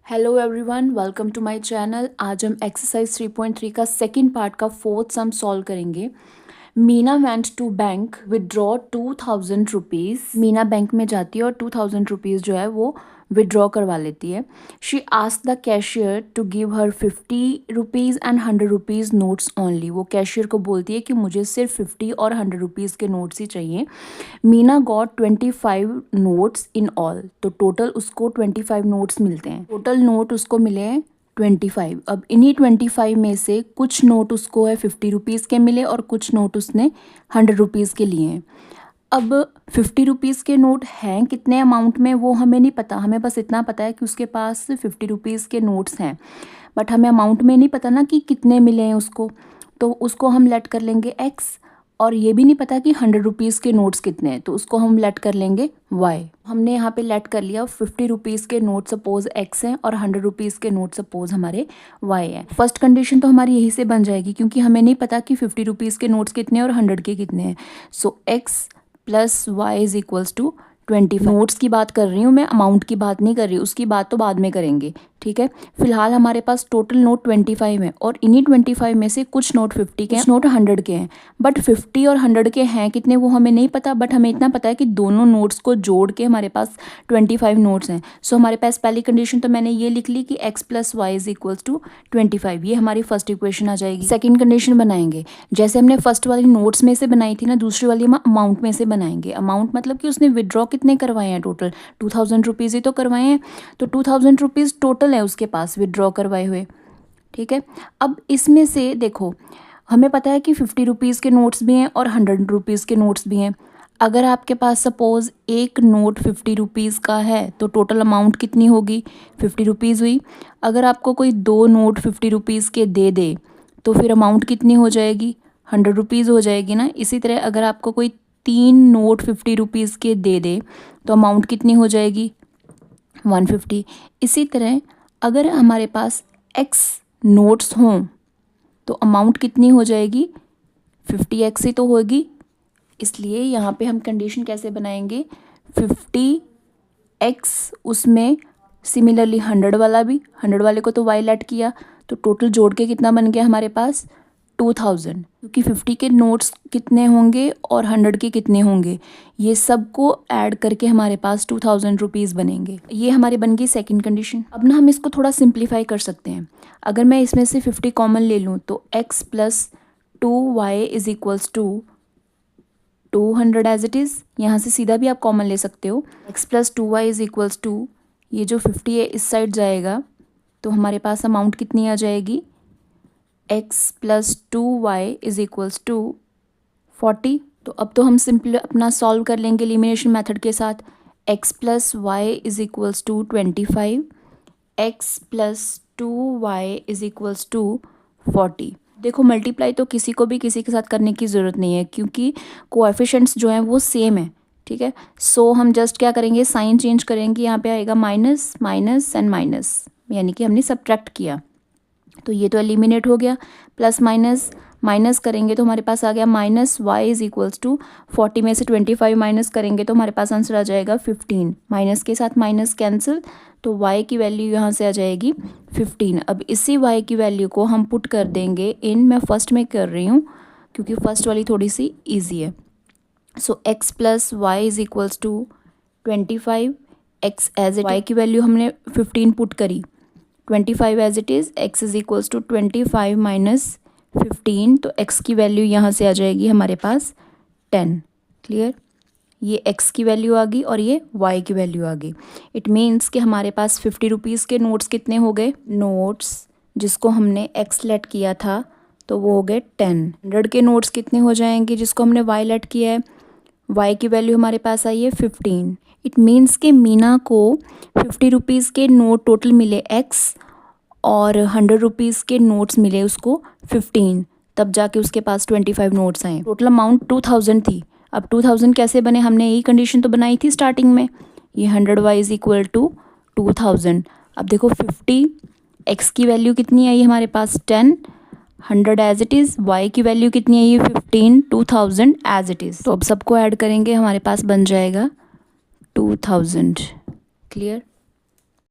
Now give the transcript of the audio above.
Hello everyone, welcome to my channel. आज हम exercise 3.3 का सेकंड पार्ट का फोर्थ सम सॉल्व करेंगे। Meena went to bank withdraw 2000 rupees. Meena bank में जाती है और 2000 रुपीज़ जो है वो विदड्रॉ करवा लेती है। She ask the cashier to give her 50 rupees and 100 rupees notes only. वो कैशियर को बोलती है कि मुझे सिर्फ 50 और 100 रुपीज़ के नोट्स ही चाहिए। Meena got 25 notes in all. तो टोटल उसको 25 नोट्स मिलते हैं। टोटल नोट उसको मिले हैं 25। अब इन्हीं 25 में से कुछ नोट उसको है 50 रुपीज़ के मिले और कुछ नोट उसने 100 रुपीज़ के लिए हैं। अब 50 रुपीज़ के नोट हैं कितने अमाउंट में वो हमें नहीं पता। हमें बस इतना पता है कि उसके पास 50 रुपीज़ के नोट्स हैं, बट हमें अमाउंट में नहीं पता ना कि कितने मिले हैं उसको। तो उसको हम लेट कर लेंगे x। और ये भी नहीं पता कि 100 रुपीज़ के नोट्स कितने हैं, तो उसको हम लेट कर लेंगे y। हमने यहाँ पे लेट कर लिया 50 रुपीज़ के नोट सपोज x हैं और 100 रुपीज़ के नोट सपोज हमारे y हैं। फर्स्ट कंडीशन तो हमारी यही से बन जाएगी, क्योंकि हमें नहीं पता कि 50 रुपीज़ के नोट्स कितने हैं और 100 के कितने हैं। So x plus y is equals to 25। Notes की बात कर रही हूँ मैं, अमाउंट की बात नहीं कर रही, उसकी बात तो बाद में करेंगे, ठीक है। फिलहाल हमारे पास टोटल नोट 25 है और इन्हीं 25 में से कुछ नोट 50 के हैं, कुछ नोट 100 के हैं। बट 50 और 100 के हैं कितने वो हमें नहीं पता, बट हमें इतना पता है कि दोनों नोट्स को जोड़ के हमारे पास 25 नोट्स हैं। सो हमारे पास पहली कंडीशन तो मैंने ये लिख ली कि x plus y is equals to 25। ये हमारी फर्स्ट इक्वेशन आ जाएगी। सेकेंड कंडीशन बनाएंगे, जैसे हमने फर्स्ट वाली नोट्स में से बनाई थी ना, दूसरी वाली हम अमाउंट में से बनाएंगे। अमाउंट मतलब कि उसने विड्रॉ कितने करवाए हैं, टोटल 2000 रुपीज़ ही तो करवाए हैं। तो 2000 रुपीज़ टोटल है उसके पास विड्रॉ करवाए हुए, ठीक है। अब इसमें से देखो, हमें पता है कि 50 रुपीज़ के नोट्स भी हैं और 100 रुपीज़ के नोट्स भी हैं। अगर आपके पास सपोज़ एक नोट 50 रुपीज़ का है तो टोटल अमाउंट कितनी होगी, 50 रुपीज़ हुई। अगर आपको कोई दो नोट 50 रुपीज़ के दे दे तो फिर अमाउंट कितनी हो जाएगी, 100 रुपीज़ हो जाएगी ना। इसी तरह अगर आपको कोई तीन नोट 50 रुपीज़ के दे दे तो अमाउंट कितनी हो जाएगी, 150। इसी तरह अगर हमारे पास x नोट्स हों तो अमाउंट कितनी हो जाएगी, 50x ही तो होगी। इसलिए यहाँ पे हम कंडीशन कैसे बनाएंगे, 50x उसमें सिमिलरली 100 वाला भी, 100 वाले को तो y लेट किया, तो टोटल जोड़ के कितना बन गया हमारे पास 2000। क्योंकि 50 के नोट्स कितने होंगे और 100 के कितने होंगे, ये सबको ऐड करके हमारे पास 2000 रुपीज़ बनेंगे। ये हमारी बन गई सेकेंड कंडीशन। अब ना हम इसको थोड़ा सिंप्लीफाई कर सकते हैं। अगर मैं इसमें से 50 कॉमन ले लूँ तो x plus 2y is equals to 200 as it is. यहाँ से सीधा भी आप कॉमन ले सकते हो। x plus 2y is equals to, ये जो 50 है इस साइड जाएगा तो हमारे पास अमाउंट कितनी आ जाएगी, x plus 2y is equals to 40। तो अब तो हम सिंपल अपना सॉल्व कर लेंगे एलिमिनेशन मेथड के साथ। x plus y is equals to 25, x plus 2y is equals to 40। देखो मल्टीप्लाई तो किसी को भी किसी के साथ करने की ज़रूरत नहीं है, क्योंकि कोएफिशिएंट्स जो हैं वो सेम है, ठीक है। सो हम जस्ट क्या करेंगे, साइन चेंज करेंगे। यहाँ पे आएगा माइनस माइनस एंड माइनस, यानी कि हमने सब्ट्रैक्ट किया तो ये तो एलिमिनेट हो गया। प्लस माइनस माइनस करेंगे तो हमारे पास आ गया minus y is equals to 40 में से 25 माइनस करेंगे तो हमारे पास आंसर आ जाएगा 15। माइनस के साथ माइनस कैंसिल, तो y की वैल्यू यहाँ से आ जाएगी 15। अब इसी y की वैल्यू को हम पुट कर देंगे इन, मैं फर्स्ट में कर रही हूँ क्योंकि फर्स्ट वाली थोड़ी सी ईजी है। So x plus y is equals to 25, x as y की वैल्यू हमने 15 पुट करी, 25 as it is, x is equals to 25 minus 15, तो x की वैल्यू यहाँ से आ जाएगी हमारे पास 10। क्लियर, ये x की वैल्यू आ गई और ये y की वैल्यू आ गई। इट मीन्स कि हमारे पास 50 रुपीज़ के नोट्स कितने हो गए, नोट्स जिसको हमने x लेट किया था तो वो हो गए 10। 100 के नोट्स कितने हो जाएंगे जिसको हमने y लेट किया है, y की वैल्यू हमारे पास आई है 15। इट मीन्स कि मीना को 50 रुपीज़ के नोट टोटल मिले x और 100 रुपीज़ के नोट्स मिले उसको 15, तब जाके उसके पास 25 नोट्स आए। टोटल अमाउंट 2000 थी। अब 2000 कैसे बने, हमने यही कंडीशन तो बनाई थी स्टार्टिंग में, ये 100 वाई इज इक्वल टू 2000। अब देखो 50, x की वैल्यू कितनी आई हमारे पास 10, 100 एज इट इज़, y की वैल्यू कितनी आई है 15, 2000 एज इट इज़। तो अब सबको ऐड करेंगे हमारे पास बन जाएगा 2000। क्लियर।